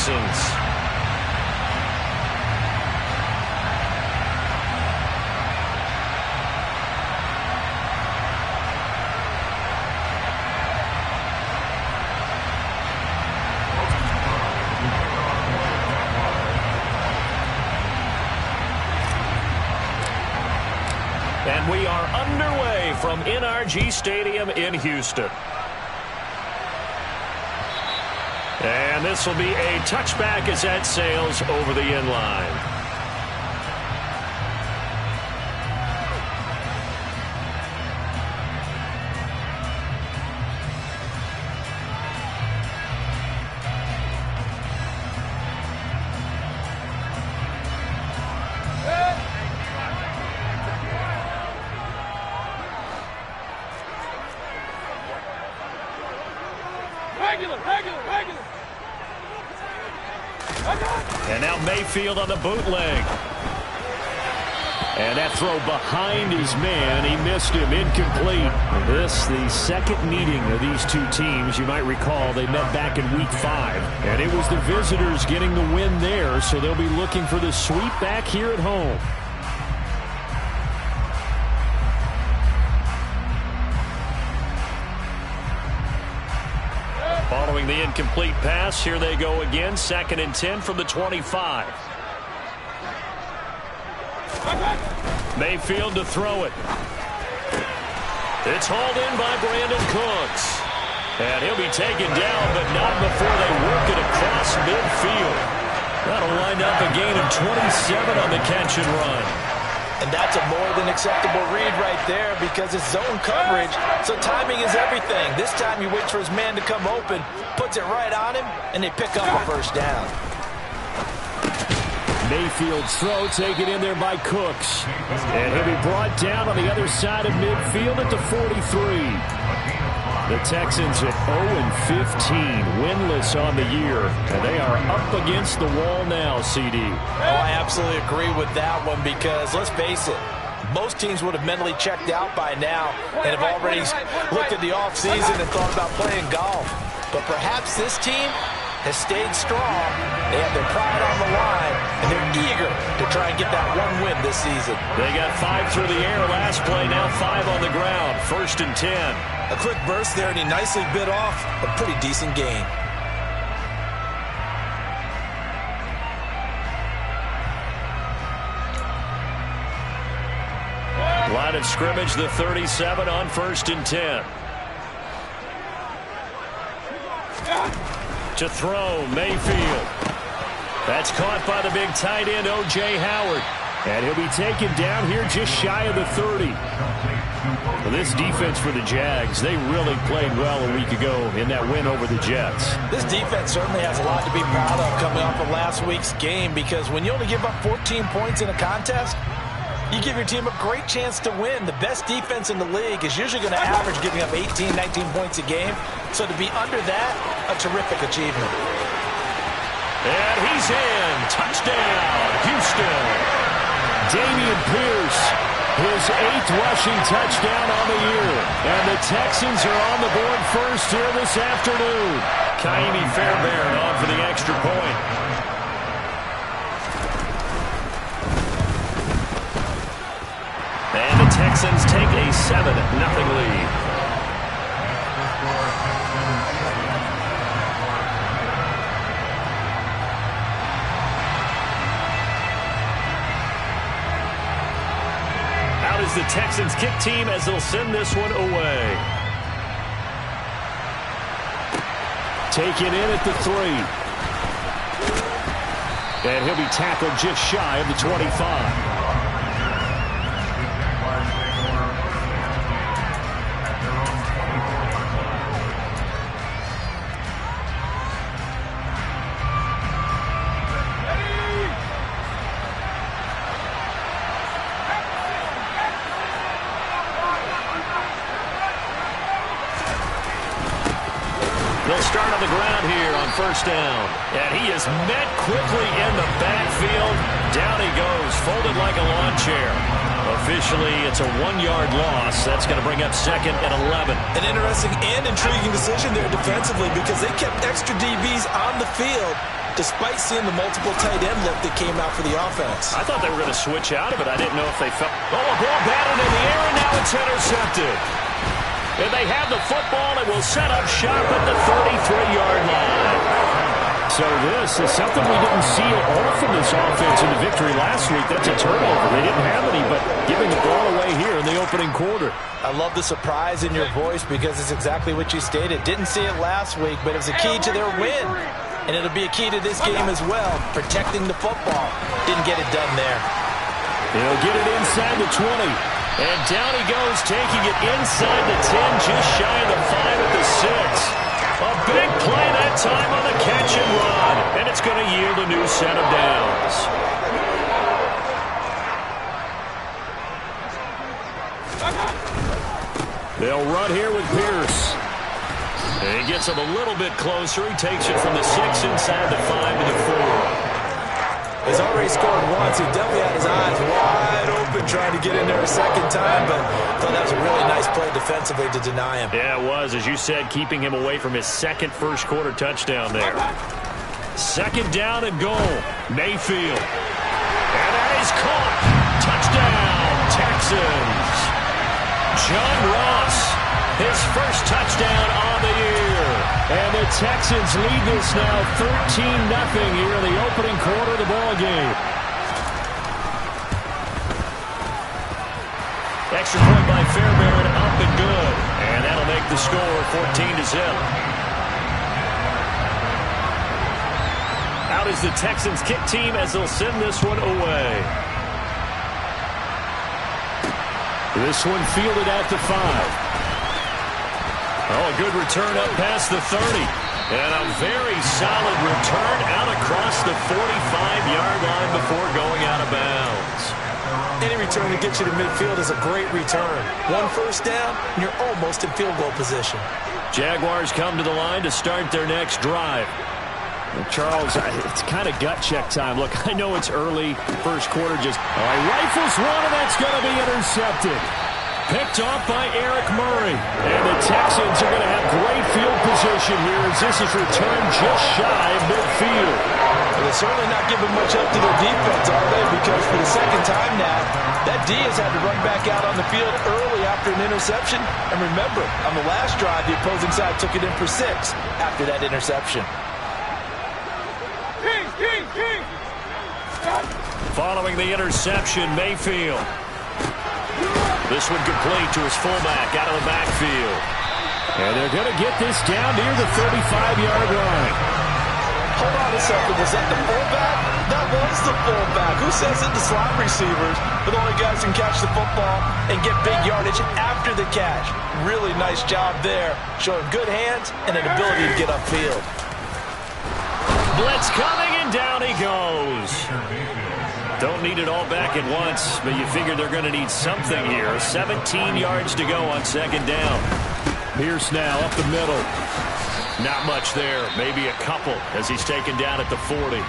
Texans. And we are underway from NRG Stadium in Houston. And this will be a touchback as that sails over the end line. And now Mayfield on the bootleg. And that throw behind his man. He missed him. Incomplete. This, the second meeting of these two teams. You might recall they met back in Week 5. And it was the visitors getting the win there, so they'll be looking for the sweep back here at home. Following the incomplete pass, here they go again. 2nd and 10 from the 25. Mayfield to throw it. It's hauled in by Brandon Cooks. And he'll be taken down, but not before they work it across midfield. That'll wind up a gain of 27 on the catch and run. And that's a more than acceptable read right there because it's zone coverage, so timing is everything. This time he waits for his man to come open, puts it right on him, and they pick up a first down. Mayfield's throw taken in there by Cooks. And he'll be brought down on the other side of midfield at the 43. The Texans at 0-15, winless on the year. And they are up against the wall now, CD. Oh, I absolutely agree with that one because, let's face it, most teams would have mentally checked out by now and have already looked at the offseason and thought about playing golf. But perhaps this team has stayed strong. They have their pride on the line, and they're eager to try and get that one win this season. They got 5 through the air last play, now 5 on the ground. 1st and 10. A quick burst there, and he nicely bit off a pretty decent gain. Line of scrimmage, the 37 on 1st and 10. To throw, Mayfield. That's caught by the big tight end, O.J. Howard. And he'll be taken down here just shy of the 30. Well, this defense for the Jags, they really played well a week ago in that win over the Jets. This defense certainly has a lot to be proud of coming off of last week's game because when you only give up 14 points in a contest, you give your team a great chance to win. The best defense in the league is usually going to average giving up 18, 19 points a game. So to be under that, a terrific achievement. And he's in. Touchdown, Houston. Dameon Pierce, his 8th rushing touchdown on the year. And the Texans are on the board first here this afternoon. Kaimi Fairbairn on for the extra point. And the Texans take a 7-0 lead. Out is the Texans kick team as they'll send this one away. Taken in at the 3. And he'll be tackled just shy of the 25. They'll start on the ground here on 1st down. And he is met quickly in the backfield. Down he goes, folded like a lawn chair. Officially, it's a 1-yard loss. That's going to bring up 2nd and 11. An interesting and intriguing decision there defensively because they kept extra DBs on the field despite seeing the multiple tight end look that came out for the offense. I thought they were going to switch out of it. I didn't know if they felt... Oh, a ball batted in the air, and now it's intercepted. And they have the football and will set up shop at the 33-yard line. So this is something we didn't see all from this offense in the victory last week. That's a turnover. They didn't have any, but giving the ball away here in the opening quarter. I love the surprise in your voice because it's exactly what you stated. Didn't see it last week, but it was a key to their win. And it'll be a key to this game as well, protecting the football. Didn't get it done there. He'll get it inside the 20. And down he goes, taking it inside the 10, just shy of the 5 at the 6. A big play that time on the catch and run. And it's going to yield a new set of downs. They'll run here with Pierce. And he gets him a little bit closer. He takes it from the 6 inside the 5 to the 4. He's already scored once. He definitely had his eyes wide open trying to get in there a second time, but I thought that was a really nice play defensively to deny him. Yeah, it was, as you said, keeping him away from his second first-quarter touchdown there. 2nd down and goal. Mayfield. And that is caught. Touchdown, Texans. John Ross, his first touchdown on the year. And the Texans lead this now 13-0 here in the opening quarter of the ball game. Extra point by Fairbairn, up and good. And that'll make the score 14-0. Out is the Texans kick team as they'll send this one away. This one fielded at the 5. Oh, a good return up past the 30. And a very solid return out across the 45-yard line before going out of bounds. Any return that gets you to midfield is a great return. 1 first down, and you're almost in field goal position. Jaguars come to the line to start their next drive. Well, Charles, it's kind of gut check time. Look, I know it's early, first quarter, just rifles one, and that's going to be intercepted. Picked off by Eric Murray. And the Texans are going to have great field position here as this is returned just shy of midfield. Well, they're certainly not giving much up to their defense, are they? Because for the second time now, that D has had to run back out on the field early after an interception. And remember, on the last drive, the opposing side took it in for 6 after that interception. Following the interception, Mayfield. This one complete to his fullback out of the backfield. And they're going to get this down near the 35-yard line. Hold on a second. Was that the fullback? That was the fullback. Who says it to slot receivers? But the only guys who can catch the football and get big yardage after the catch. Really nice job there. Showing good hands and an ability to get upfield. Blitz coming, and down he goes. Don't need it all back at once, but you figure they're going to need something here. 17 yards to go on 2nd down. Pierce now up the middle. Not much there, maybe a couple as he's taken down at the 40.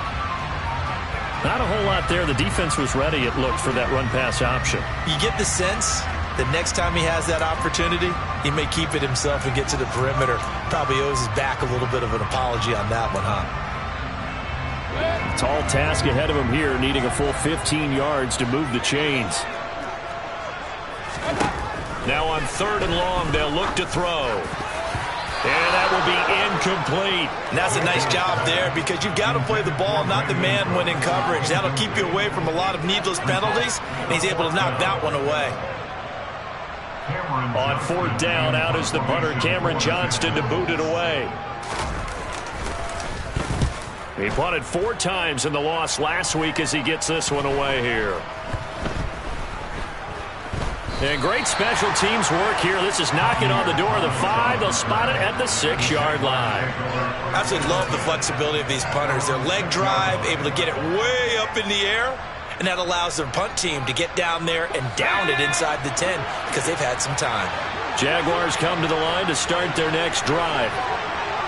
Not a whole lot there. The defense was ready, it looked, for that run-pass option. You get the sense that next time he has that opportunity, he may keep it himself and get to the perimeter. Probably owes his back a little bit of an apology on that one, huh? Tall task ahead of him here, needing a full 15 yards to move the chains. Now on 3rd and long, they'll look to throw. And that will be incomplete. And that's a nice job there because you've got to play the ball, not the man when in coverage. That'll keep you away from a lot of needless penalties, and he's able to knock that one away. On 4th down, out is the punter, Cameron Johnston, to boot it away. He punted 4 times in the loss last week as he gets this one away here. And great special teams work here. This is knocking on the door of the 5. They'll spot it at the 6-yard line. I absolutely love the flexibility of these punters. Their leg drive, able to get it way up in the air, and that allows their punt team to get down there and down it inside the 10 because they've had some time. Jaguars come to the line to start their next drive.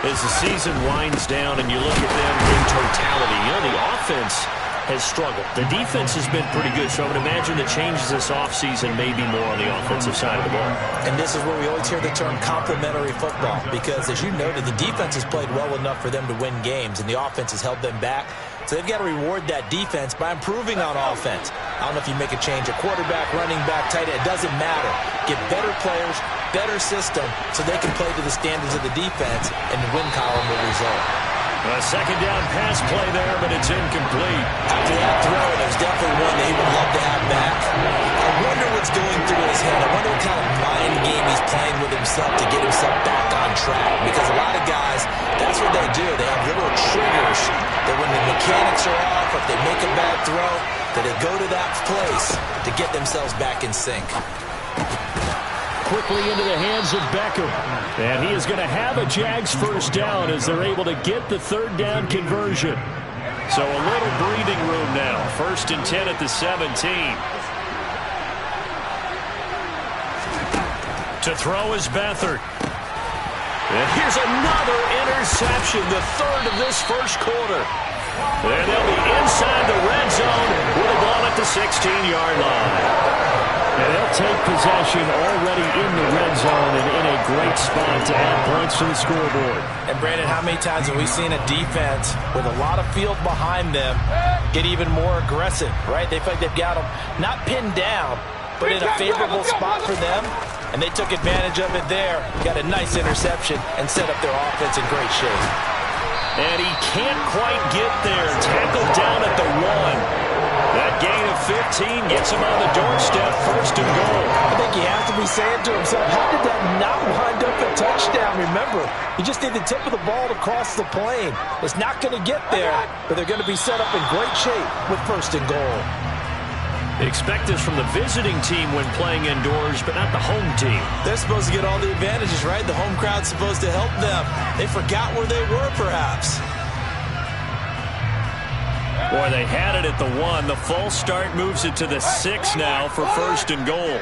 As the season winds down and you look at them in totality, you know, the offense has struggled. The defense has been pretty good, so I would imagine the changes this offseason may be more on the offensive side of the ball. And this is where we always hear the term complementary football, because as you noted, the defense has played well enough for them to win games, and the offense has held them back. So they've got to reward that defense by improving on offense. I don't know if you make a change, a quarterback, running back, tight end, it doesn't matter. Get better players, better system, so they can play to the standards of the defense, and the win column will result. A second down pass play there, but it's incomplete. After that throw, there's definitely one that he would love to have back. I wonder what's going through his head. I wonder what kind of mind game he's playing with himself to get himself back on track. Because a lot of guys, that's what they do. They have little triggers that when the mechanics are off, or if they make a bad throw, that they go to that place to get themselves back in sync. Quickly into the hands of Beckham. And he is going to have a Jags first down as they're able to get the third down conversion. So a little breathing room now. 1st and 10 at the 17. To throw is Beathard. And here's another interception, the third of this first quarter. And they'll be inside the red zone with a ball at the 16-yard line. And they'll take possession already in the red zone and in a great spot to add points to the scoreboard. And, Brandon, how many times have we seen a defense with a lot of field behind them get even more aggressive, right? They feel like they've got them not pinned down, but in a favorable spot for them. And they took advantage of it there, got a nice interception, and set up their offense in great shape. And he can't quite get there. Tackled down at the 1. That gain of 15 gets him on the doorstep, 1st and goal. I think he has to be saying to himself, how did that not wind up a touchdown? Remember, you just need the tip of the ball to cross the plane. It's not going to get there, but they're going to be set up in great shape with 1st and goal. They expect this from the visiting team when playing indoors, but not the home team. They're supposed to get all the advantages, right? The home crowd's supposed to help them. They forgot where they were, perhaps. Boy, they had it at the 1. The false start moves it to the 6 now for 1st and goal.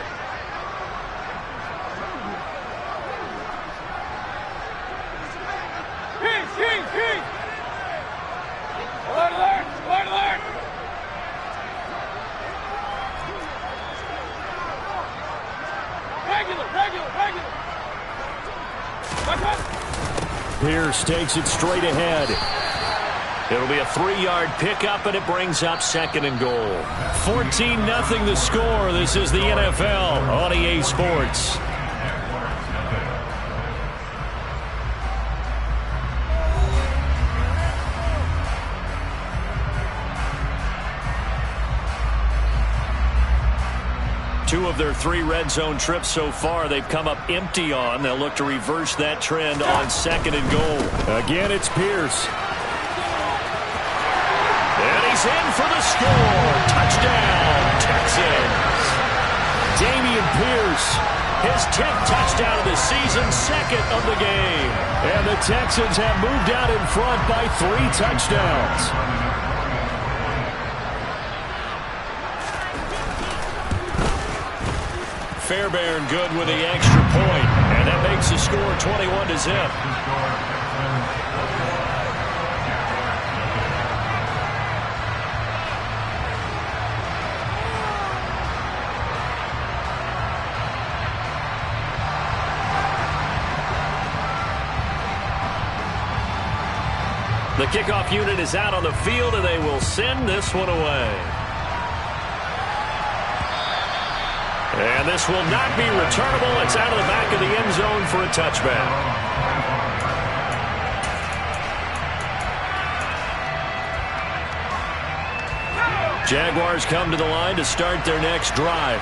Pierce takes it straight ahead. It'll be a 3-yard pickup, and it brings up 2nd and goal. 14-0 the score. This is the NFL on EA Sports. Two of their 3 red zone trips so far, they've come up empty on. They'll look to reverse that trend on 2nd and goal. Again, it's Pierce. And he's in for the score. Touchdown, Texans. Dameon Pierce, his 10th touchdown of the season, 2nd of the game. And the Texans have moved out in front by 3 touchdowns. Fairbairn good with the extra point, and that makes the score 21-0. The kickoff unit is out on the field, and they will send this one away. And this will not be returnable. It's out of the back of the end zone for a touchback. Jaguars come to the line to start their next drive.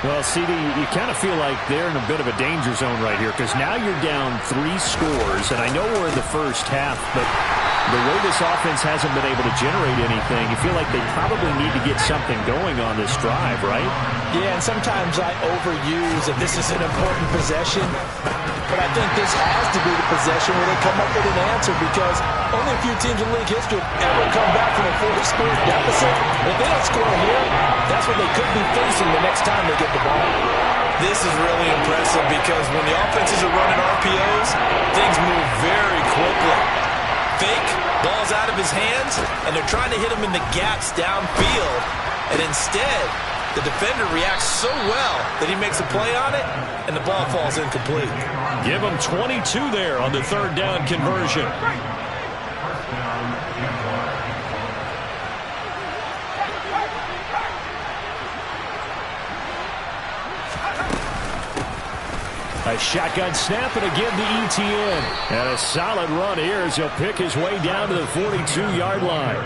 Well, CD, you kind of feel like they're in a bit of a danger zone right here because now you're down 3 scores, and I know we're in the first half, but the way this offense hasn't been able to generate anything, you feel like they probably need to get something going on this drive, right? Yeah, and sometimes I overuse that this is an important possession, but I think this has to be the possession where they come up with an answer because only a few teams in league history have ever come back from a 4-score deficit. If they don't score here, that's what they could be facing the next time they get the ball. This is really impressive because when the offenses are running RPOs, things move very quickly. Fake, Ball's out of his hands, and they're trying to hit him in the gaps downfield. And instead, the defender reacts so well that he makes a play on it, and the ball falls incomplete. Give him 22 there on the third down conversion. A shotgun snap, and again to ETN. And a solid run here as he'll pick his way down to the 42-yard line.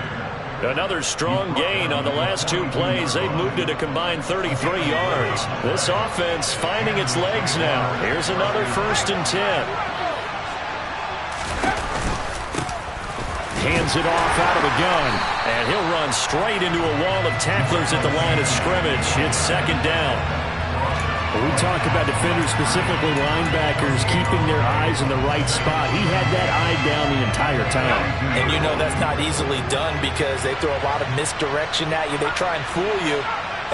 Another strong gain on the last two plays. They've moved it a combined 33 yards. This offense finding its legs now. Here's another 1st and 10. Hands it off out of the gun. And he'll run straight into a wall of tacklers at the line of scrimmage. It's 2nd down. We talk about defenders, specifically linebackers, keeping their eyes in the right spot. He had that eye down the entire time. And you know that's not easily done because they throw a lot of misdirection at you. They try and fool you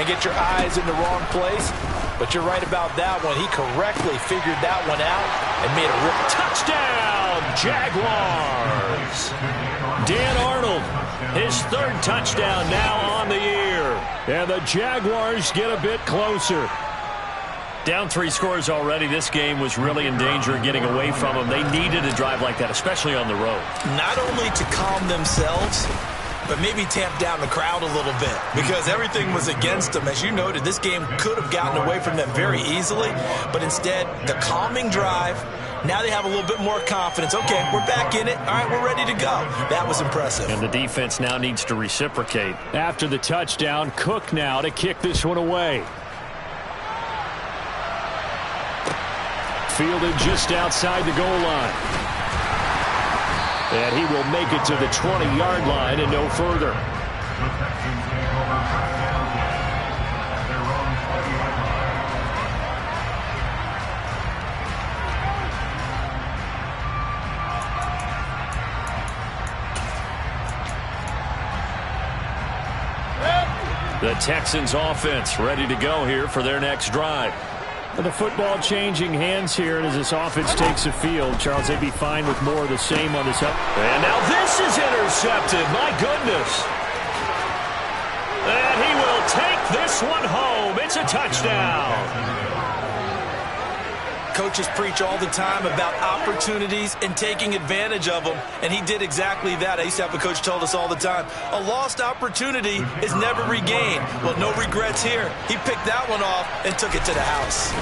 and get your eyes in the wrong place. But you're right about that one. He correctly figured that one out and made a rip. Touchdown, Jaguars! Dan Arnold, his 3rd touchdown now on the year. And the Jaguars get a bit closer. Down 3 scores already. This game was really in danger of getting away from them. They needed a drive like that, especially on the road. Not only to calm themselves, but maybe tamp down the crowd a little bit because everything was against them. As you noted, this game could have gotten away from them very easily, but instead, the calming drive, now they have a little bit more confidence. Okay, we're back in it. All right, we're ready to go. That was impressive. And the defense now needs to reciprocate. After the touchdown, Cook now to kick this one away. Fielded just outside the goal line. And he will make it to the 20-yard line and no further. The Texans offense ready to go here for their next drive. The football changing hands here, and as this offense takes the field, Charles, they'd be fine with more of the same on this up. And now this is intercepted. My goodness. And he will take this one home. It's a touchdown. Coaches preach all the time about opportunities and taking advantage of them, and he did exactly that. I used to have a coach told us all the time, a lost opportunity is never regained. Well, no regrets here. He picked that one off and took it to the house.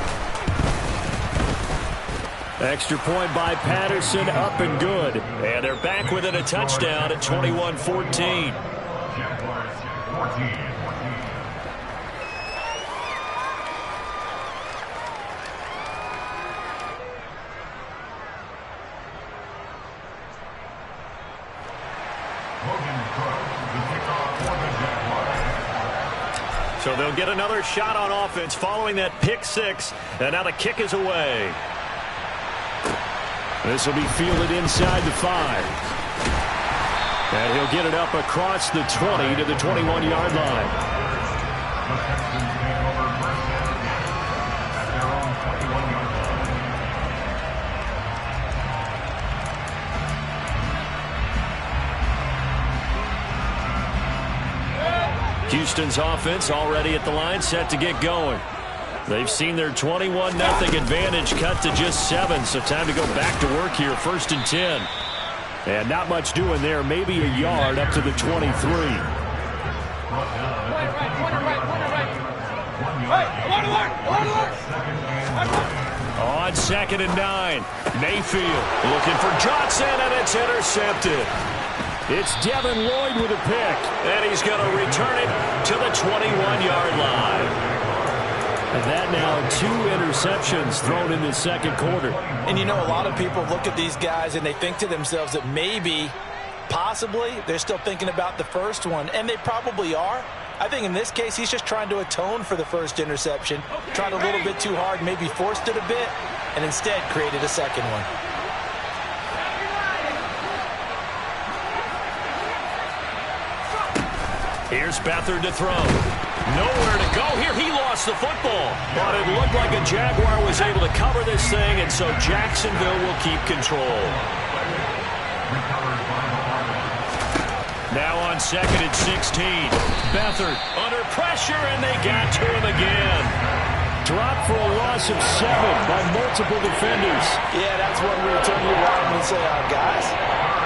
Extra point by Patterson, up and good. And they're back within a touchdown at 21-14. So they'll get another shot on offense following that pick 6. And now the kick is away. This will be fielded inside the 5. And he'll get it up across the 20 to the 21-yard line. Houston's offense already at the line, set to get going. They've seen their 21-0 advantage cut to just 7, so time to go back to work here, 1st and 10. And not much doing there, maybe a yard up to the 23. On 2nd and 9, Mayfield looking for Johnson, and it's intercepted. It's Devin Lloyd with a pick, and he's going to return it to the 21-yard line. And that now 2 interceptions thrown in the 2nd quarter. And you know, a lot of people look at these guys and they think to themselves that maybe, possibly, they're still thinking about the first one, and they probably are. I think in this case, he's just trying to atone for the first interception, tried a little bit too hard, maybe forced it a bit, and instead created a second one. Here's Beathard to throw. Nowhere to go here. He lost the football. But it looked like a Jaguar was able to cover this thing, and so Jacksonville will keep control. Now on 2nd and 16. Beathard under pressure, and they got to him again. Dropped for a loss of 7 by multiple defenders. Yeah, that's one where you turn your around and say, guys,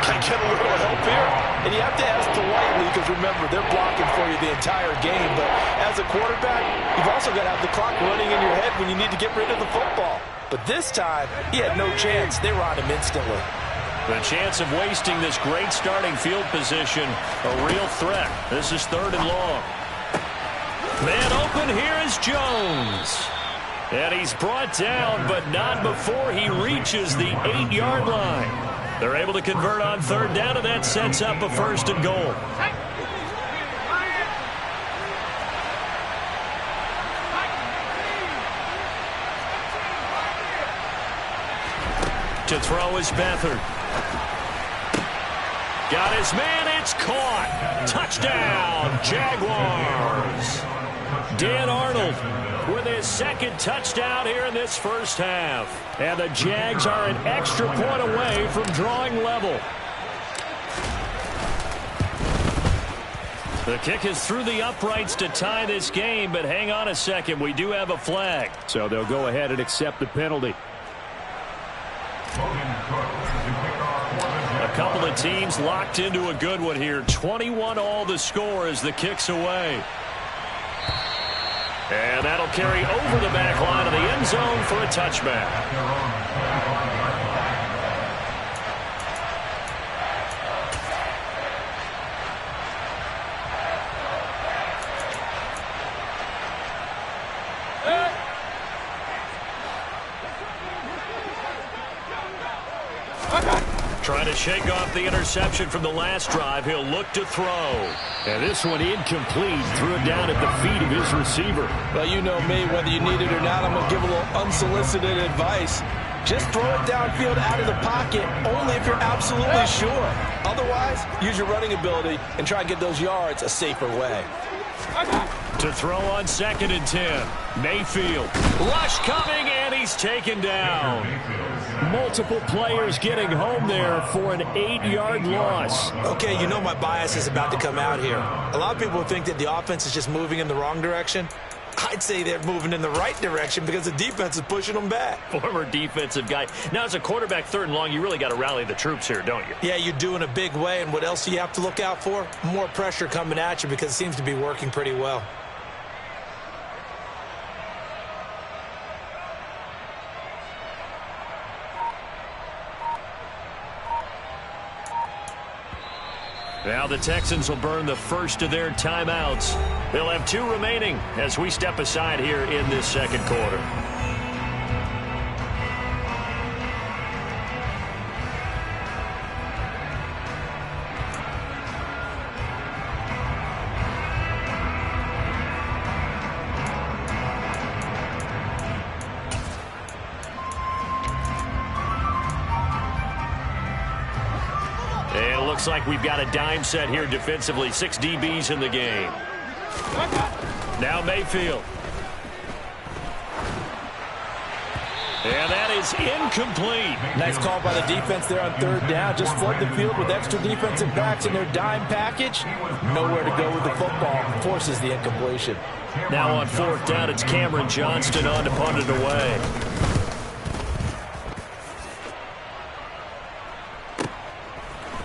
can I get a little help here? And you have to ask politely because, remember, they're blocking for you the entire game. But as a quarterback, you've also got to have the clock running in your head when you need to get rid of the football. But this time, he had no chance. They were on him instantly. The chance of wasting this great starting field position, a real threat. This is 3rd and long. Man open, here is Jones. And he's brought down, but not before he reaches the 8-yard line. They're able to convert on 3rd down, and that sets up a 1st and goal. To throw is Beathard. Got his man, it's caught. Touchdown, Jaguars. Dan Arnold with his 2nd touchdown here in this first half. And the Jags are an extra point away from drawing level. The kick is through the uprights to tie this game, but hang on a second, we do have a flag. So they'll go ahead and accept the penalty. A couple of teams locked into a good one here. 21-all the score as the kick's away. And that'll carry over the back line of the end zone for a touchback. Trying to shake off the interception from the last drive. He'll look to throw. And this one incomplete. Threw it down at the feet of his receiver. Well, you know me, whether you need it or not, I'm going to give a little unsolicited advice. Just throw it downfield out of the pocket, only if you're absolutely sure. Otherwise, use your running ability and try and get those yards a safer way. To throw on 2nd and 10. Mayfield. Rush coming, and he's taken down. Multiple players getting home there for an 8-yard loss. Okay, you know my bias is about to come out here. A lot of people think that the offense is just moving in the wrong direction. I'd say they're moving in the right direction because the defense is pushing them back. Former defensive guy. Now, as a quarterback 3rd and long, you really got to rally the troops here, don't you? Yeah, you do in a big way. And what else do you have to look out for? More pressure coming at you because it seems to be working pretty well. Now the Texans will burn the first of their timeouts. They'll have 2 remaining as we step aside here in this 2nd quarter. Looks like we've got a dime set here defensively. 6 DBs in the game. Now Mayfield. And that is incomplete. Nice call by the defense there on 3rd down. Just flood the field with extra defensive backs in their dime package. Nowhere to go with the football. Forces the incompletion. Now on 4th down, it's Cameron Johnston on to punt it away.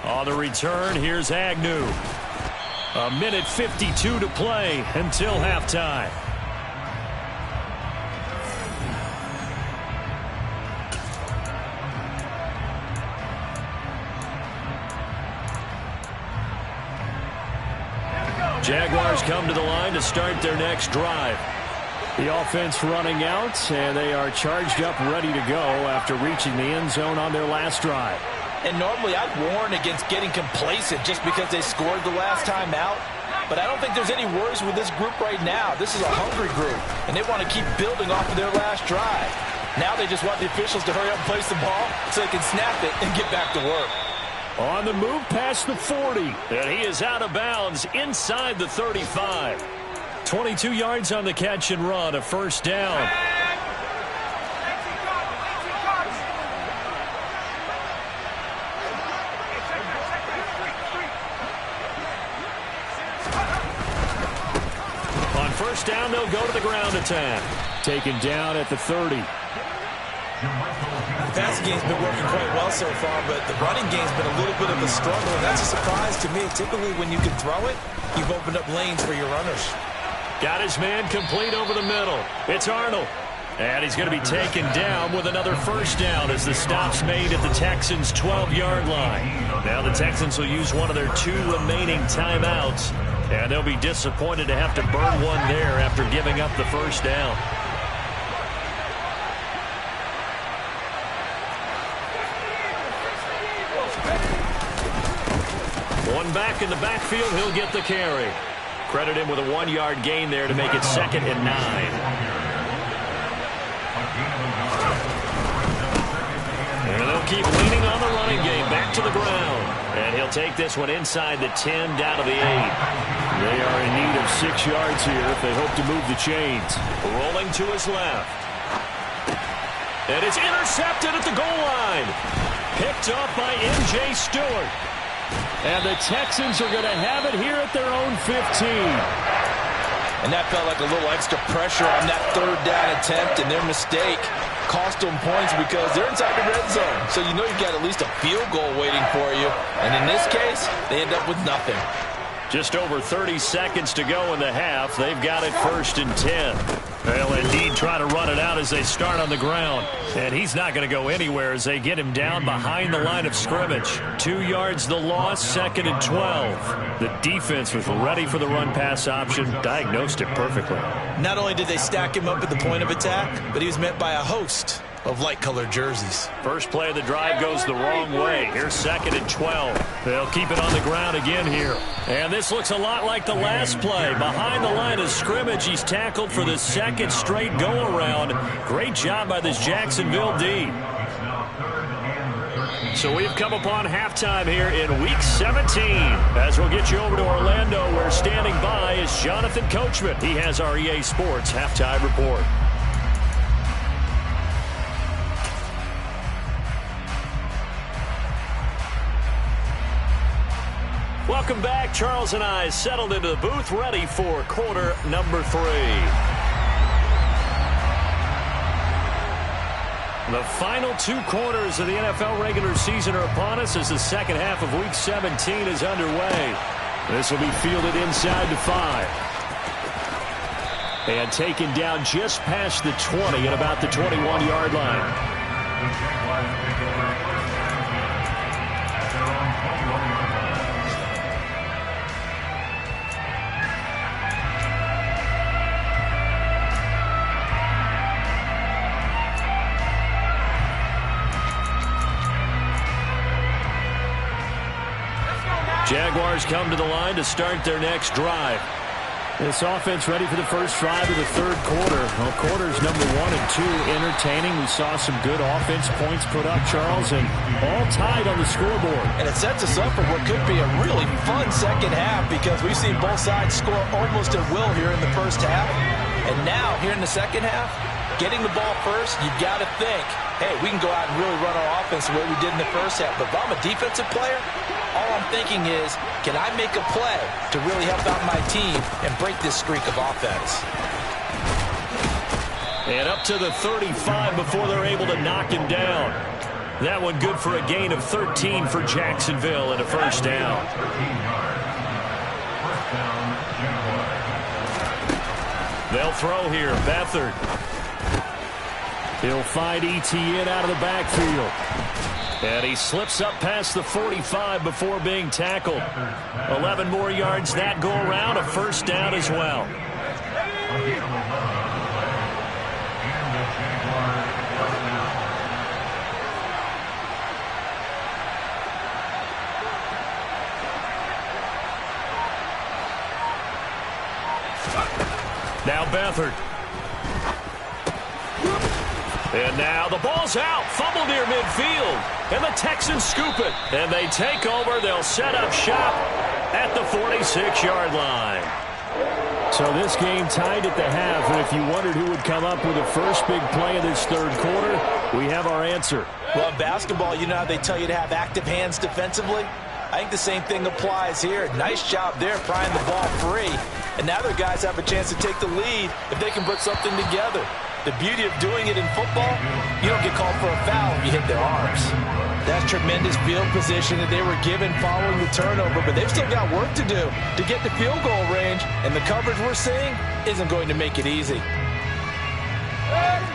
On the return, here's Agnew. 1:52 to play until halftime. Jaguars come to the line to start their next drive. The offense running out, and they are charged up, ready to go after reaching the end zone on their last drive. And normally I'd warn against getting complacent just because they scored the last time out. But I don't think there's any worries with this group right now. This is a hungry group, and they want to keep building off of their last drive. Now they just want the officials to hurry up and place the ball so they can snap it and get back to work. On the move past the 40, and he is out of bounds inside the 35. 22 yards on the catch and run, a 1st down. first down, they'll go to the ground attack. Taken down at the 30. The passing game's been working quite well so far, but the running game's been a little bit of a struggle, and that's a surprise to me. Typically, when you can throw it, you've opened up lanes for your runners. Got his man complete over the middle. It's Arnold. And he's going to be taken down with another first down as the stop's made at the Texans' 12-yard line. Now the Texans will use one of their 2 remaining timeouts, and they'll be disappointed to have to burn one there after giving up the first down. One back in the backfield, he'll get the carry. Credit him with a 1-yard gain there to make it 2nd and 9. And they'll keep leaning on the running game back to the ground. And he'll take this one inside the 10 down to the 8. They are in need of 6 yards here if they hope to move the chains. Rolling to his left. And it's intercepted at the goal line. Picked up by M.J. Stewart. And the Texans are going to have it here at their own 15. And that felt like a little extra pressure on that 3rd down attempt, and their mistake cost them points because they're inside the red zone. So you know you've got at least a field goal waiting for you. And in this case, they end up with nothing. Just over 30 seconds to go in the half. They've got it 1st and 10. They'll indeed try to run it out as they start on the ground. And he's not going to go anywhere as they get him down behind the line of scrimmage. 2 yards the loss, 2nd and 12. The defense was ready for the run-pass option, diagnosed it perfectly. Not only did they stack him up at the point of attack, but he was met by a host of light-colored jerseys. First play of the drive goes the wrong way. Here's 2nd and 12. They'll keep it on the ground again here. And this looks a lot like the last play. Behind the line of scrimmage, he's tackled for the 2nd straight go-around. Great job by this Jacksonville D. So we've come upon halftime here in Week 17. As we'll get you over to Orlando, where standing by is Jonathan Coachman. He has our EA Sports Halftime Report. Welcome back. Charles and I settled into the booth, ready for quarter number 3. The final 2 quarters of the NFL regular season are upon us as the second half of Week 17 is underway. This will be fielded inside the 5. And taken down just past the 20 at about the 21-yard line. Jaguars come to the line to start their next drive. This offense ready for the first drive of the 3rd quarter. Well, quarters number 1 and 2 entertaining. We saw some good offense points put up, Charles, and all tied on the scoreboard. And it sets us up for what could be a really fun second half because we've seen both sides score almost at will here in the first half. And now, here in the second half, getting the ball first, you've got to think, hey, we can go out and really run our offense the way we did in the first half. But if I'm a defensive player, all I'm thinking is, can I make a play to really help out my team and break this streak of offense? And up to the 35 before they're able to knock him down. That one good for a gain of 13 for Jacksonville and a first down. They'll throw here. Beathard. He'll find Etienne out of the backfield. And he slips up past the 45 before being tackled. 11 more yards that go around, a first down as well. Now Beathard. And now the ball's out. Fumble near midfield. And the Texans scoop it. And they take over. They'll set up shop at the 46-yard line. So this game tied at the half. And if you wondered who would come up with the first big play of this 3rd quarter, we have our answer. Well, in basketball, you know how they tell you to have active hands defensively? I think the same thing applies here. Nice job there prying the ball free. And now their guys have a chance to take the lead if they can put something together. The beauty of doing it in football, you don't get called for a foul if you hit their arms. That's tremendous field position that they were given following the turnover, but they've still got work to do to get to field goal range, and the coverage we're seeing isn't going to make it easy.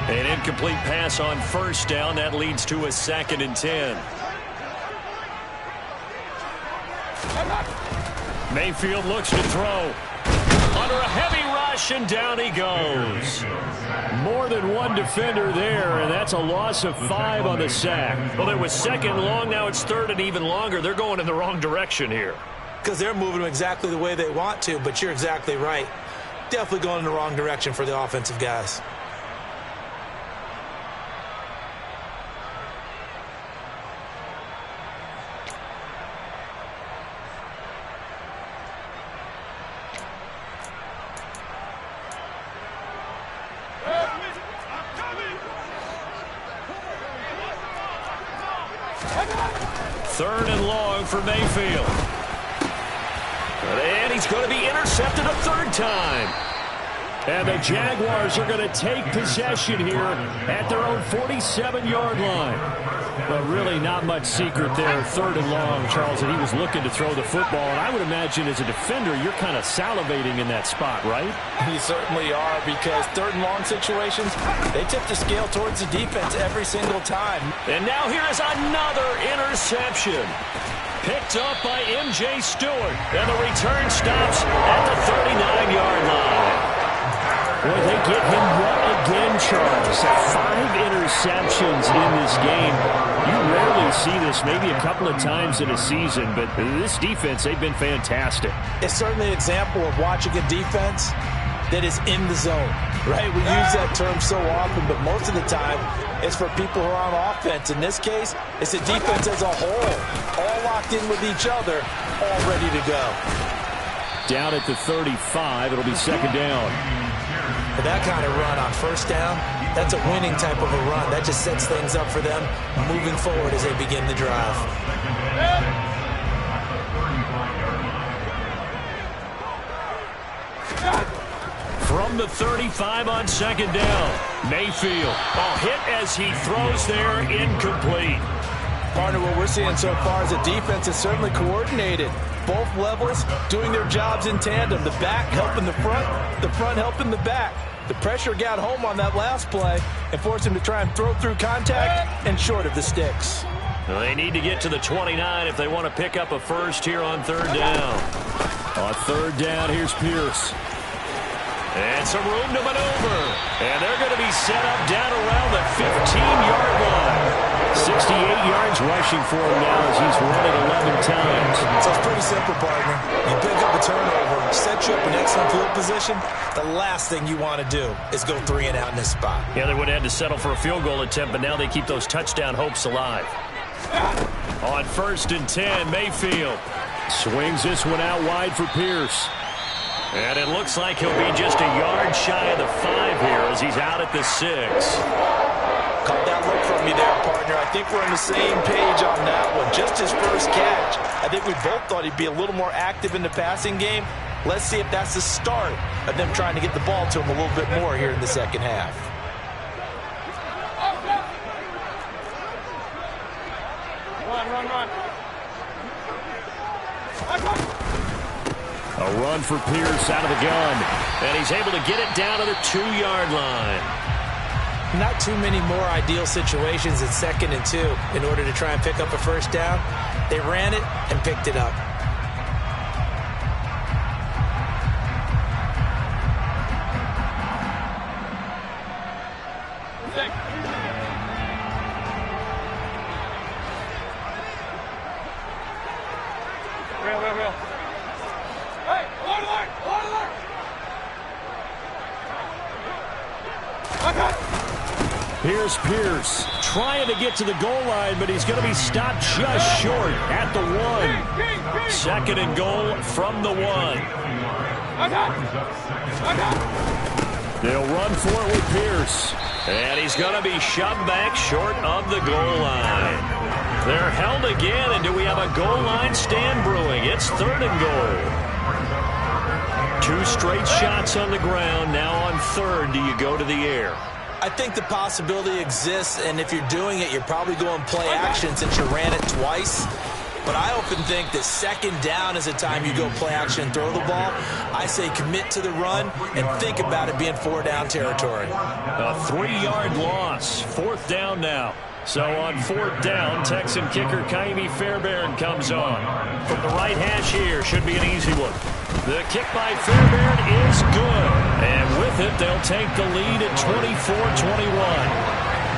An incomplete pass on first down. That leads to a 2nd and 10. Mayfield looks to throw. Under a heavy rush, and down he goes. More than one defender there, and that's a loss of 5 on the sack. Well, it was 2nd and long. Now it's 3rd and even longer. They're going in the wrong direction here. Because they're moving them exactly the way they want to, but you're exactly right. Definitely going in the wrong direction for the offensive guys. Third and long for Mayfield. And he's going to be intercepted a 3rd time. And the Jaguars are going to take possession here at their own 47-yard line. But really not much secret there. 3rd and long, Charles, and he was looking to throw the football. And I would imagine as a defender, you're kind of salivating in that spot, right? You certainly are, because 3rd and long situations, they tip the scale towards the defense every single time. And now here is another interception. Picked up by M.J. Stewart. And the return stops at the 39-yard line. Boy, they get him what again, Charles? 5 interceptions in this game. You rarely see this, maybe a couple of times in a season, but this defense, they've been fantastic. It's certainly an example of watching a defense that is in the zone, right? We use that term so often, but most of the time, it's for people who are on offense. In this case, it's a defense as a whole, all locked in with each other, all ready to go. Down at the 35, it'll be 2nd down. But that kind of run on first down, that's a winning type of a run. That just sets things up for them moving forward as they begin the drive. From the 35 on 2nd down, Mayfield. Hit as he throws there, incomplete. Partner, what we're seeing so far is a defense is certainly coordinated. Both levels doing their jobs in tandem. The back helping the front helping the back. The pressure got home on that last play and forced him to try and throw through contact and short of the sticks. Well, they need to get to the 29 if they want to pick up a first here on 3rd down. On 3rd down, here's Pierce. And some room to maneuver. And they're going to be set up down around the 15-yard line. 68 yards rushing for him now as he's run it 11 times. So it's pretty simple, partner. You pick up a turnover, set you up in excellent field position. The last thing you want to do is go 3 and out in this spot. Yeah, they would have had to settle for a field goal attempt, but now they keep those touchdown hopes alive. On 1st and 10, Mayfield swings this one out wide for Pierce. And it looks like he'll be just a yard shy of the 5 here as he's out at the 6. Caught that look from you there, partner. I think we're on the same page on that one. Just his first catch. I think we both thought he'd be a little more active in the passing game. Let's see if that's the start of them trying to get the ball to him a little bit more here in the 2nd half. A run for Pierce out of the gun. And he's able to get it down to the 2-yard line. Not too many more ideal situations in 2nd and 2 in order to try and pick up a first down. They ran it and picked it up. Here's Pierce trying to get to the goal line, but he's going to be stopped just short at the 1. 2nd and goal from the 1. They'll run for it with Pierce. And he's going to be shoved back short of the goal line. They're held again, and do we have a goal line stand brewing? It's 3rd and goal. 2 straight shots on the ground. Now on 3rd, do you go to the air? I think the possibility exists, and if you're doing it, you're probably going play action since you ran it twice. But I often think that 2nd down is the time you go play action and throw the ball. I say commit to the run and think about it being 4-down territory. A 3-yard loss. 4th down now. So on 4th down, Texan kicker Kaimi Fairbairn comes on. From the right hash here, should be an easy one. The kick by Fairbairn is good. And with it, they'll take the lead at 24-21.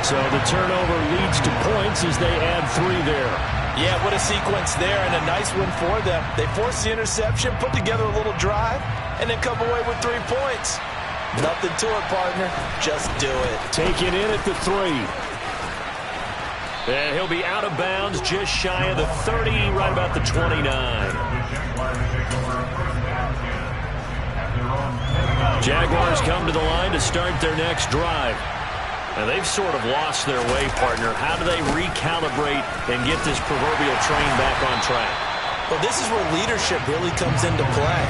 So the turnover leads to points as they add 3 there. Yeah, what a sequence there, and a nice one for them. They force the interception, put together a little drive, and then come away with 3 points. Nothing to it, partner. Just do it. Take it in at the 3. And he'll be out of bounds just shy of the 30, right about the 29. Jaguars come to the line to start their next drive. And they've sort of lost their way, partner. How do they recalibrate and get this proverbial train back on track? Well, this is where leadership really comes into play.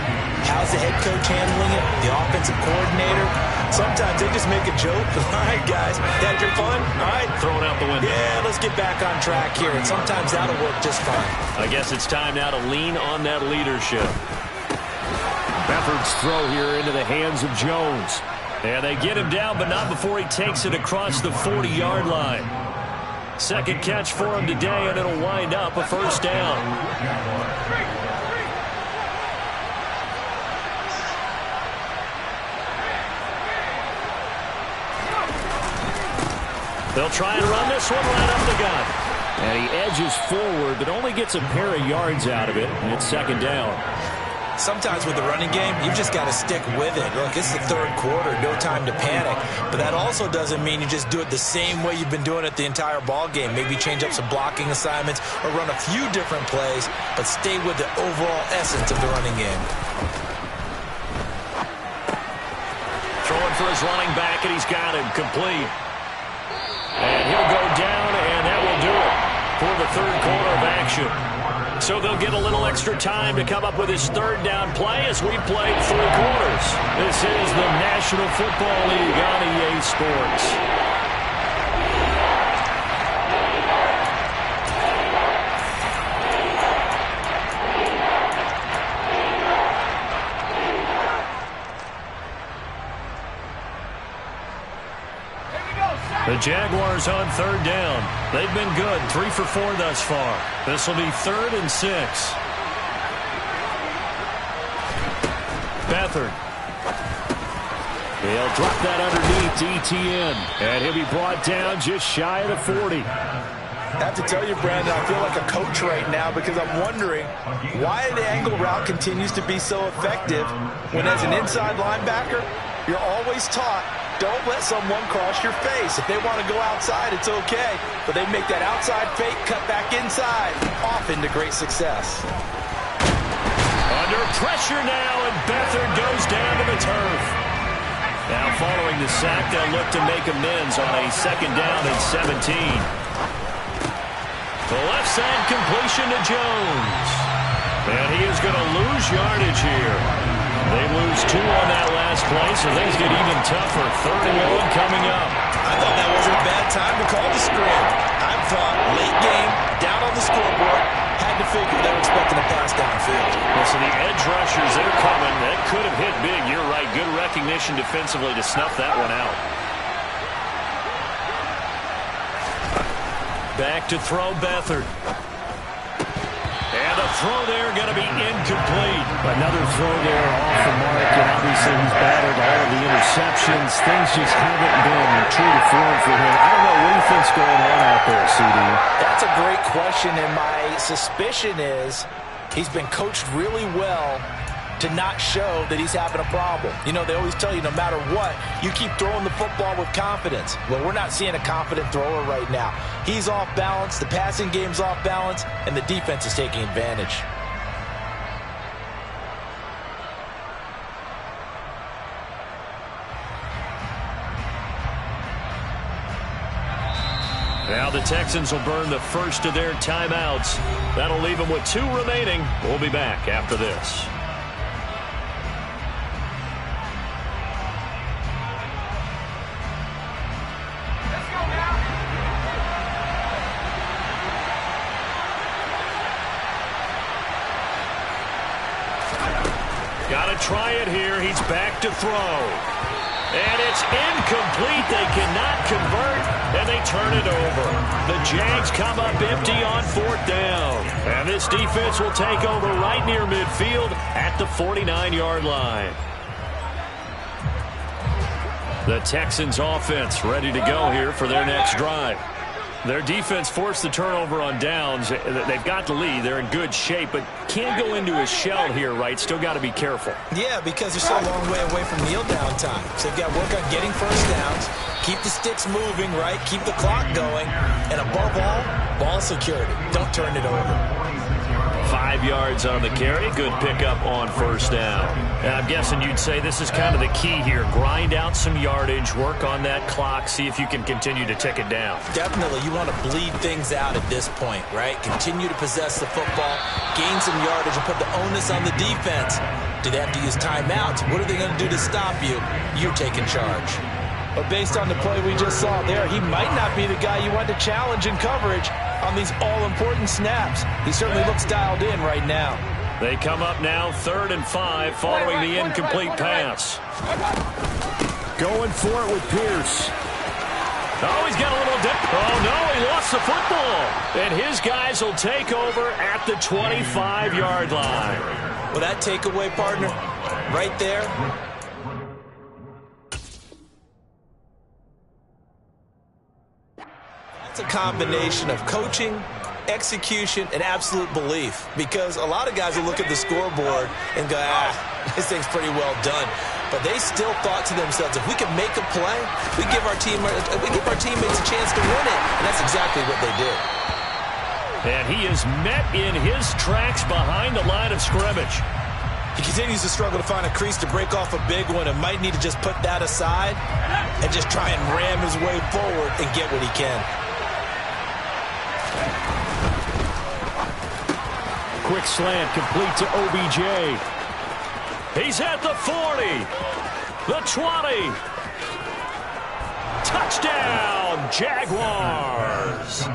How's the head coach handling it? The offensive coordinator? Sometimes they just make a joke. All right, guys, had your fun? All right. Throw it out the window. Yeah, let's get back on track here. And sometimes that'll work just fine. I guess it's time now to lean on that leadership. Beathard's throw here into the hands of Jones. And they get him down, but not before he takes it across the 40-yard line. 2nd catch for him today, and it'll wind up a 1st down. They'll try and run this one right up the gut. And he edges forward, but only gets a pair of yards out of it, and it's 2nd down. Sometimes with the running game, you've just got to stick with it. Look, it's the 3rd quarter, no time to panic. But that also doesn't mean you just do it the same way you've been doing it the entire ball game. Maybe change up some blocking assignments or run a few different plays, but stay with the overall essence of the running game. Throwing for his running back, and he's got him complete. And he'll go down, and that will do it for the 3rd quarter of action. So they'll get a little extra time to come up with his 3rd down play as we played 3 quarters. This is the National Football League on EA Sports. The Jaguars on 3rd down. They've been good, 3 for 4 thus far. This will be 3rd and 6. Beathard. He'll drop that underneath to ETN. And he'll be brought down just shy of the 40. I have to tell you, Brandon, I feel like a coach right now because I'm wondering why the angle route continues to be so effective when as an inside linebacker, you're always taught, don't let someone cross your face. If they want to go outside, it's okay. But they make that outside fake, cut back inside, often to great success. Under pressure now, and Beathard goes down to the turf. Now following the sack, they'll look to make amends on a 2nd down and 17. The left side completion to Jones. And he is going to lose yardage here. They lose 2 on that last play, so things get even tougher. 3rd and 1 coming up. I thought that wasn't a bad time to call the scrim. I thought late game, down on the scoreboard, had to figure they were expecting a pass downfield. Well, so the edge rushers, they're coming. That could have hit big. You're right. Good recognition defensively to snuff that one out. Back to throw Beathard. And a throw there going to be incomplete. Another throw there off the mark, and obviously he's battled all of the interceptions. Things just haven't been true to form for him. I don't know, what do you think's going on out there, CD? That's a great question, and my suspicion is he's been coached really well to not show that he's having a problem. You know, they always tell you no matter what, you keep throwing the football with confidence. Well, we're not seeing a confident thrower right now. He's off balance, the passing game's off balance, and the defense is taking advantage. Now the Texans will burn the first of their timeouts. That'll leave them with 2 remaining. We'll be back after this. Got to try it here. He's back to throw. And it's incomplete. They cannot convert, and they turn it over. The Jags come up empty on 4th down. And this defense will take over right near midfield at the 49-yard line. The Texans offense ready to go here for their next drive. Their defense forced the turnover on downs. They've got the lead. They're in good shape, but can't go into a shell here, right? Still got to be careful. Yeah, because they're still a long way away from kneel down time. So they've got to work on getting first downs, keep the sticks moving, right? Keep the clock going. And above all, ball security. Don't turn it over. 5 yards on the carry. Good pickup on 1st down. And I'm guessing you'd say this is kind of the key here. Grind out some yardage, work on that clock, see if you can continue to tick it down. Definitely. You want to bleed things out at this point, right? Continue to possess the football, gain some yardage, and put the onus on the defense. Do they have to use timeouts? What are they going to do to stop you? You're taking charge. But based on the play we just saw there, he might not be the guy you want to challenge in coverage on these all-important snaps. He certainly looks dialed in right now. They come up now 3rd and 5 following the incomplete pass. Going for it with Pierce. Oh, he's got a little dip. Oh, no, he lost the football. And his guys will take over at the 25-yard line. Well, that takeaway, partner, right there. It's a combination of coaching, execution, and absolute belief. Because a lot of guys will look at the scoreboard and go, this thing's pretty well done. But they still thought to themselves, if we can make a play, we give our teammates a chance to win it. And that's exactly what they did. And he is met in his tracks behind the line of scrimmage. He continues to struggle to find a crease to break off a big one and might need to just put that aside and just try and ram his way forward and get what he can. Quick slant complete to OBJ. He's at the 40, the 20. Touchdown, Jaguars.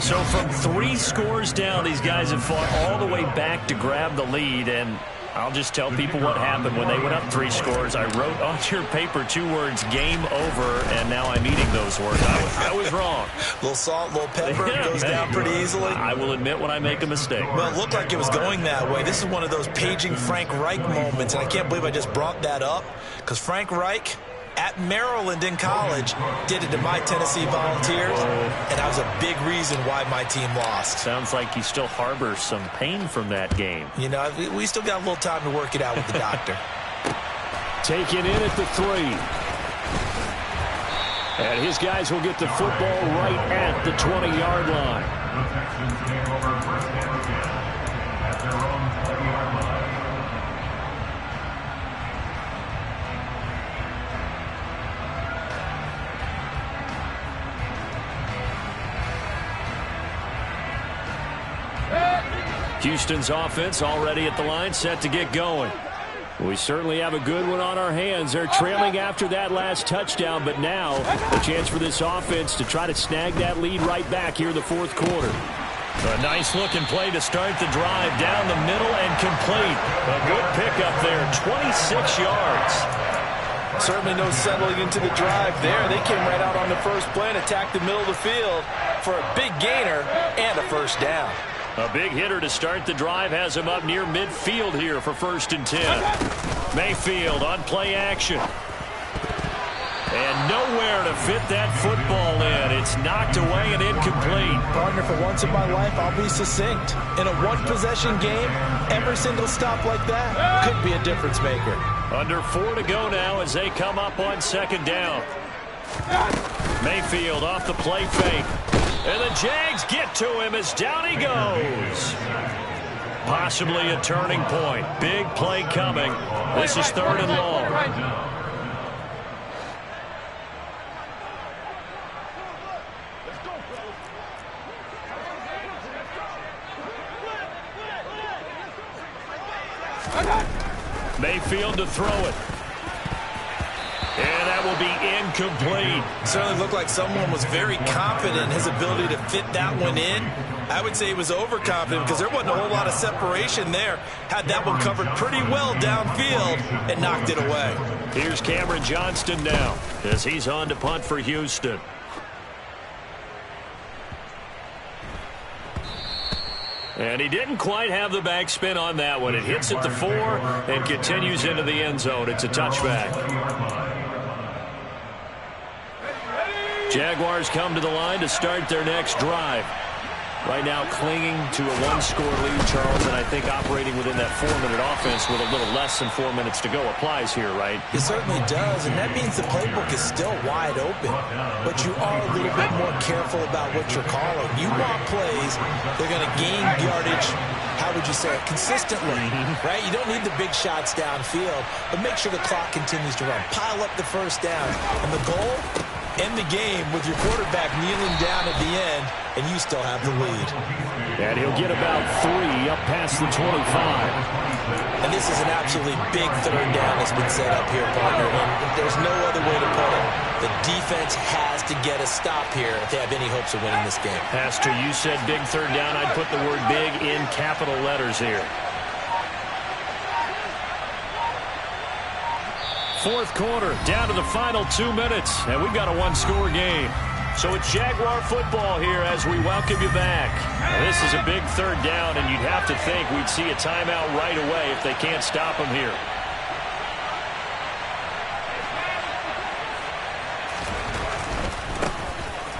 So from 3 scores down, these guys have fought all the way back to grab the lead, and I'll just tell people what happened when they went up 3 scores. I wrote on your paper 2 words, game over, and now I'm eating those words. I was wrong. A little salt, a little pepper, goes down pretty easily. I will admit when I make a mistake. Well, it looked like it was going that way. This is one of those paging Frank Reich moments, and I can't believe I just brought that up, because Frank Reich at Maryland in college did it to my Tennessee Volunteers, and that was a big reason why my team lost. Sounds like you still harbor some pain from that game. You know, we still got a little time to work it out with the doctor. Taken in at the 3. And his guys will get the football right at the 20-yard line. Houston's offense already at the line, set to get going. We certainly have a good one on our hands. They're trailing after that last touchdown, but now a chance for this offense to try to snag that lead right back here in the 4th quarter. A nice-looking play to start the drive down the middle and complete. A good pickup there, 26 yards. Certainly no settling into the drive there. They came right out on the first play and attacked the middle of the field for a big gainer and a first down. A big hitter to start the drive has him up near midfield here for 1st and 10. Mayfield on play action. And nowhere to fit that football in. It's knocked away and incomplete. Partner, for once in my life, I'll be succinct. In a one-possession game, every single stop like that could be a difference maker. Under 4 to go now as they come up on 2nd down. Mayfield off the play fake. And the Jags get to him as down he goes. Possibly a turning point. Big play coming. This is 3rd and long. Mayfield to throw it. And that will be incomplete. Certainly looked like someone was very confident in his ability to fit that one in. I would say he was overconfident because there wasn't a whole lot of separation there. Had that one covered pretty well downfield and knocked it away. Here's Cameron Johnston now as he's on to punt for Houston. And he didn't quite have the backspin on that one. It hits at the 4 and continues into the end zone. It's a touchback. Jaguars come to the line to start their next drive. Right now clinging to a one-score lead, Charles, and I think operating within that 4-minute offense with a little less than 4 minutes to go applies here, right? It certainly does, and that means the playbook is still wide open. But you are a little bit more careful about what you're calling. You want plays, they're going to gain yardage, how would you say it, consistently, right? You don't need the big shots downfield, but make sure the clock continues to run. Pile up the first down, and the goal, end the game with your quarterback kneeling down at the end, and you still have the lead. And he'll get about 3 up past the 25. And this is an absolutely big third down that's been set up here, partner. And there's no other way to put it. The defense has to get a stop here if they have any hopes of winning this game. Pastor, you said big third down. I'd put the word big in capital letters here. Fourth quarter, down to the final 2 minutes, and we've got a one-score game. So it's Jaguar football here as we welcome you back. Now, this is a big third down, and you'd have to think we'd see a timeout right away if they can't stop them here.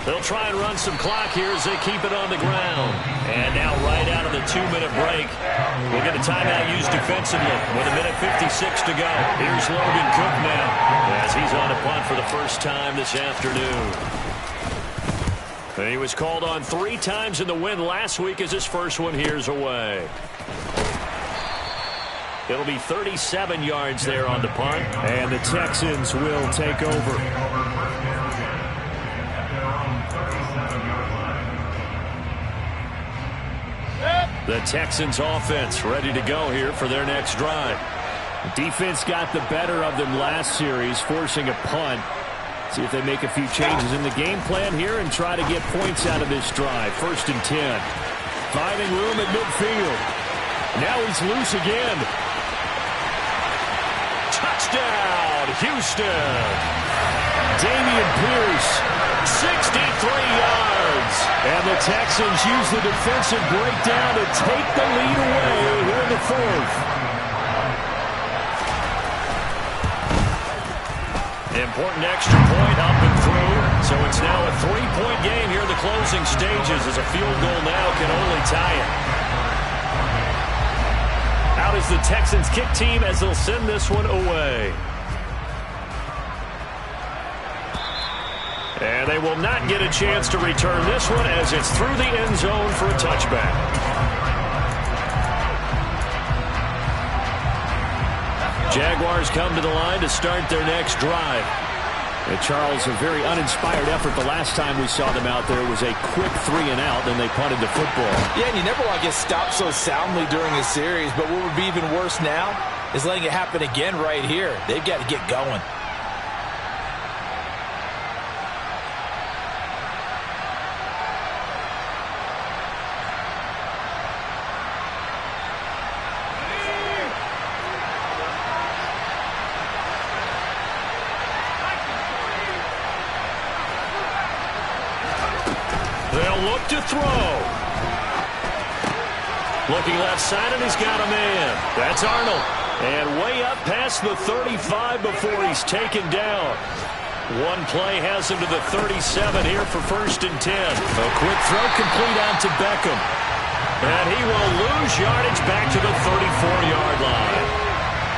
They'll try and run some clock here as they keep it on the ground. And now right out of the 2-minute break, we'll get a timeout used defensively with 1:56 to go. Here's Logan Cook now as he's on a punt for the first time this afternoon. And he was called on 3 times in the win last week as his first one here's away. It'll be 37 yards there on the punt. And the Texans will take over. The Texans offense ready to go here for their next drive. The defense got the better of them last series, forcing a punt. See if they make a few changes in the game plan here and try to get points out of this drive. 1st and 10. Finding room at midfield. Now he's loose again. Touchdown, Houston. Damian Pierce, 63 yards. And the Texans use the defensive breakdown to take the lead away here in the 4th. Important extra point up and through. So it's now a 3-point game here in the closing stages as a field goal now can only tie it. Out is the Texans kick team as they'll send this one away. And they will not get a chance to return this one as it's through the end zone for a touchback. Jaguars come to the line to start their next drive. And Charles, a very uninspired effort the last time we saw them out there was a quick 3-and-out, then they punted the football. Yeah, and you never want to get stopped so soundly during a series, but what would be even worse now is letting it happen again right here. They've got to get going. They'll look to throw. Looking left side, and he's got a man. That's Arnold. And way up past the 35 before he's taken down. One play has him to the 37 here for 1st and 10. A quick throw complete out to Beckham. And he will lose yardage back to the 34-yard line.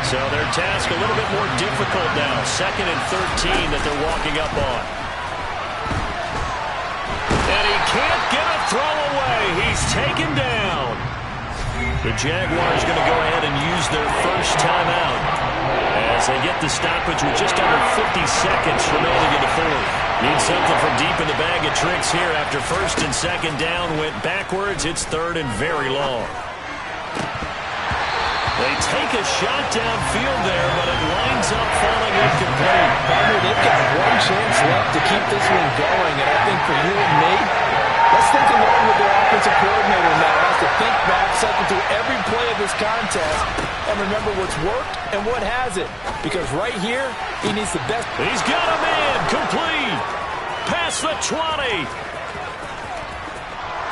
So their task a little bit more difficult now. 2nd and 13 that they're walking up on. And he can't get a throw away. He's taken down. The Jaguars going to go ahead and use their first timeout as they get the stoppage with just under 50 seconds remaining in the 4th. Need something from deep in the bag of tricks here after 1st and 2nd down. Went backwards. It's 3rd and very long. They take a shot downfield there, but it winds up falling incomplete. Partner, they've got one chance left to keep this one going, and I think for you and me, let's think along with their offensive coordinator now. Has to think back, cycle through every play of this contest, and remember what's worked and what hasn't. Because right here, he needs the best. He's got a man complete. Past the 20.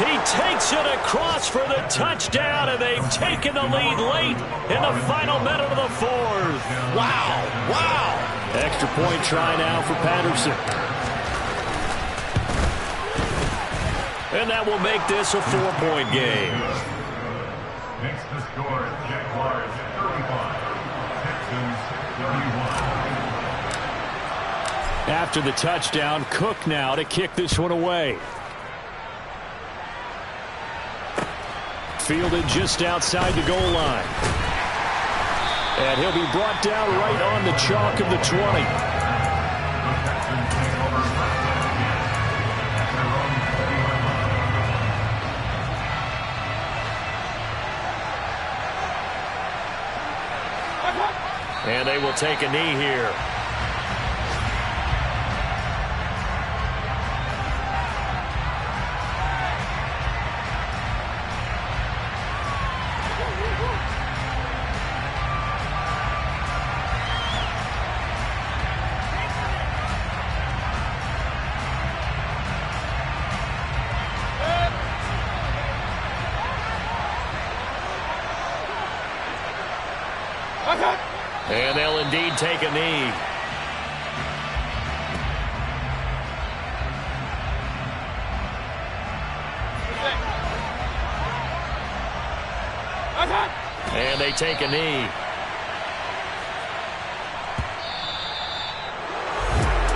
He takes it across for the touchdown, and they've taken the lead late in the final minute of the fourth. Wow, wow. Extra point try now for Patterson. And that will make this a 4-point game. Next to score, Jaguars 35, Texans 31. After the touchdown, Cook now to kick this one away. Fielded just outside the goal line. And he'll be brought down right on the chalk of the 20. And they will take a knee here. And they'll indeed take a knee. And they take a knee.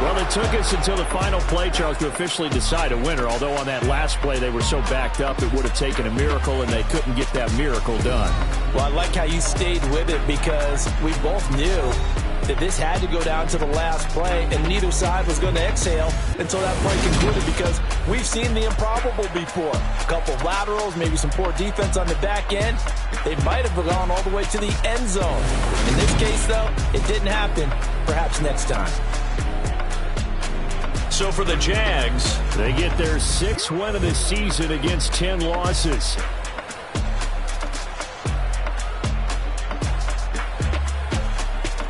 Well, it took us until the final play, Charles, to officially decide a winner. Although on that last play they were so backed up, it would have taken a miracle, and they couldn't get that miracle done. Well, I like how you stayed with it because we both knew that this had to go down to the last play, and neither side was going to exhale until that play concluded because we've seen the improbable before. A couple of laterals, maybe some poor defense on the back end. They might have gone all the way to the end zone. In this case, though, it didn't happen. Perhaps next time. So for the Jags, they get their 6th win of the season against 10 losses.